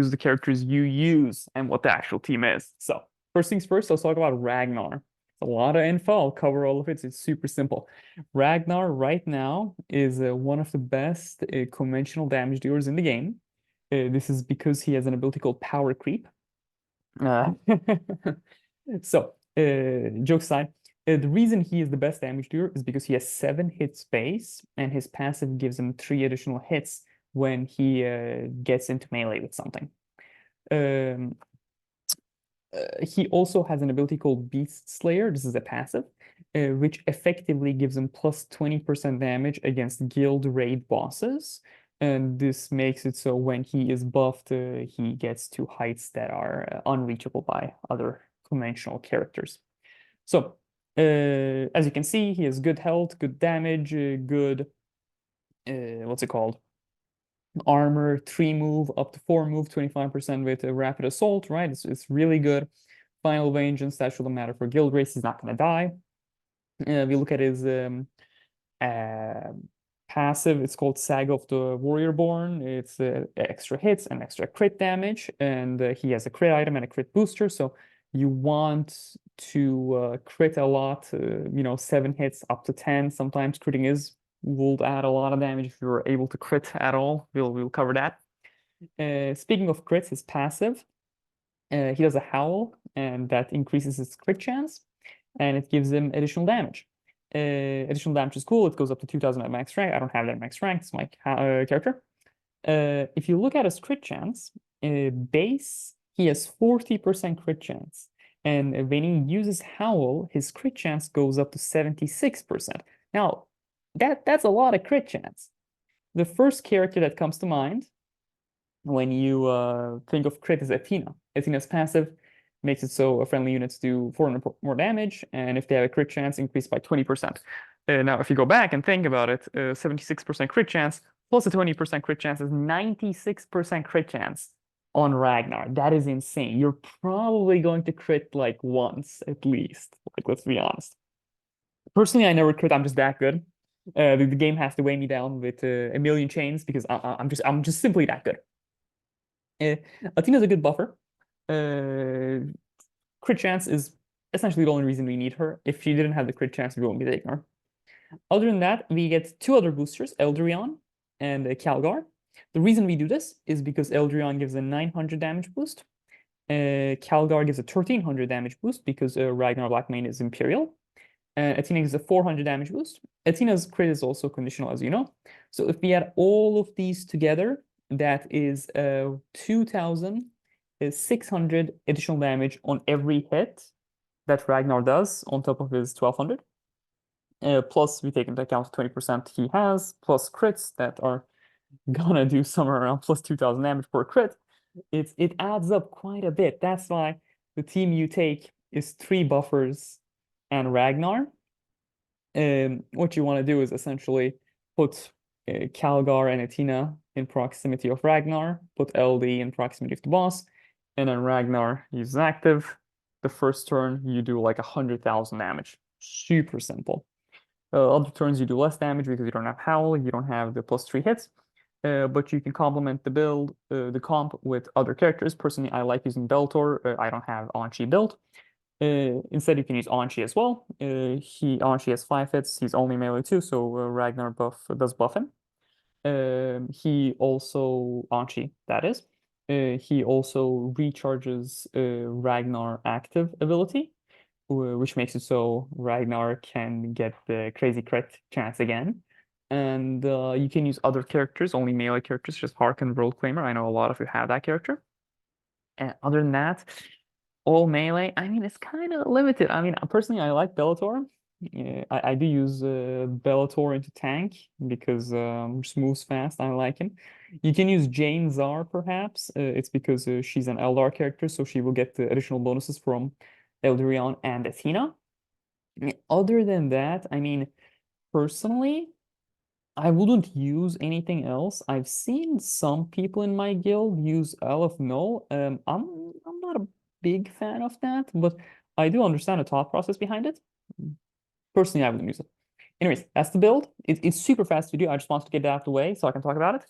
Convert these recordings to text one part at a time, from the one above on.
use the characters you use and what the actual team is. So first things first, let's talk about Ragnar. It's a lot of info. I'll cover all of it. It's super simple. Ragnar right now is one of the best conventional damage dealers in the game. This is because he has an ability called Power Creep. Uh, so, jokes aside, the reason he is the best damage dealer is because he has 7 hit space, and his passive gives him 3 additional hits when he gets into melee with something. Um, he also has an ability called Beast Slayer. This is a passive, which effectively gives him plus 20% damage against guild raid bosses. And this makes it so when he is buffed, he gets to heights that are unreachable by other conventional characters. So, as you can see, he has good health, good damage, good, what's it called? Armor, 3 move, up to 4 move, 25% with a rapid assault, right? It's really good. Final Vengeance, that shouldn't matter for guild race, he's not going to die. We look at his uh, passive, it's called Saga of the Warrior Born. It's extra hits and extra crit damage, and he has a crit item and a crit booster, so you want to crit a lot, 7 hits up to 10. Sometimes critting will add a lot of damage if you're able to crit at all. We'll cover that. Speaking of crits, his passive, he does a howl, and that increases his crit chance, and it gives him additional damage. Additional damage is cool. It goes up to 2000 at max rank. I don't have that at max rank. It's my character. If you look at his crit chance, base, he has 40% crit chance. And when he uses Howl, his crit chance goes up to 76%. Now, that's a lot of crit chance. The first character that comes to mind when you think of crit is Athena. Athena's passive makes it so friendly units do 400 more damage, and if they have a crit chance, increased by 20%. Now, if you go back and think about it, 76% crit chance plus a 20% crit chance is 96% crit chance on Ragnar. That is insane. You're probably going to crit like once at least. Like, let's be honest. Personally, I never crit. I'm just that good. The game has to weigh me down with a million chains because I'm just simply that good. Athena's a good buffer. Crit chance is essentially the only reason we need her. If she didn't have the crit chance, we won't be taking her. Other than that, we get 2 other boosters, Eldryon and Calgar. The reason we do this is because Eldryon gives a 900 damage boost. Calgar gives a 1300 damage boost because Ragnar Blackmane is Imperial. Athena gives a 400 damage boost. Athena's crit is also conditional, as you know. So if we add all of these together, that is 2,600 additional damage on every hit that Ragnar does on top of his 1,200. Plus, we take into account 20% he has, plus crits that are gonna do somewhere around plus 2,000 damage per crit. It adds up quite a bit. That's why the team you take is 3 buffers and Ragnar. What you want to do is essentially put Calgar and Athena in proximity of Ragnar, put LD in proximity of the boss, and then Ragnar uses active. The first turn, you do like 100,000 damage. Super simple. Other turns, you do less damage because you don't have Howl, you don't have the plus 3 hits. But you can complement the build, the comp with other characters. Personally, I like using Beltor. I don't have Anchi built. Instead, you can use Anchi as well. Anchi has 5 hits. He's only melee 2, so Ragnar does buff him. He also Anchi, that is. He also recharges Ragnar active ability, which makes it so Ragnar can get the crazy crit chance again. And you can use other characters, only melee characters, just Hark and World Claimer. I know a lot of you have that character. And other than that, all melee. I mean, it's kind of limited. I mean, personally, I like Bellator. Yeah, I do use Bellator into tank because just moves fast. I like him. You can use Jane Zar, perhaps. It's because she's an Eldar character, so she will get the additional bonuses from Eldarion and Athena. Other than that, I mean, personally, I wouldn't use anything else. I've seen some people in my guild use Isle of Null. I'm not a big fan of that, but I do understand the thought process behind it. Personally, I wouldn't use it. Anyways, that's the build. It's super fast to do. I just wanted to get it out of the way so I can talk about it.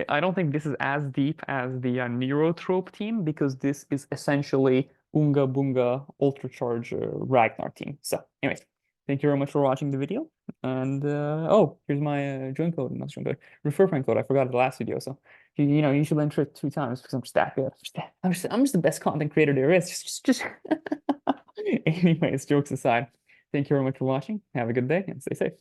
I don't think this is as deep as the Neurotrope team because this is essentially Unga Bunga Ultra Charge Ragnar team. So, anyways, thank you very much for watching the video. And oh, here's my join code, not join code, refer friend code. I forgot it the last video, so you should enter it 2 times because I'm just that good. I'm just the best content creator there is. Just. Anyways, jokes aside, thank you very much for watching. Have a good day and stay safe.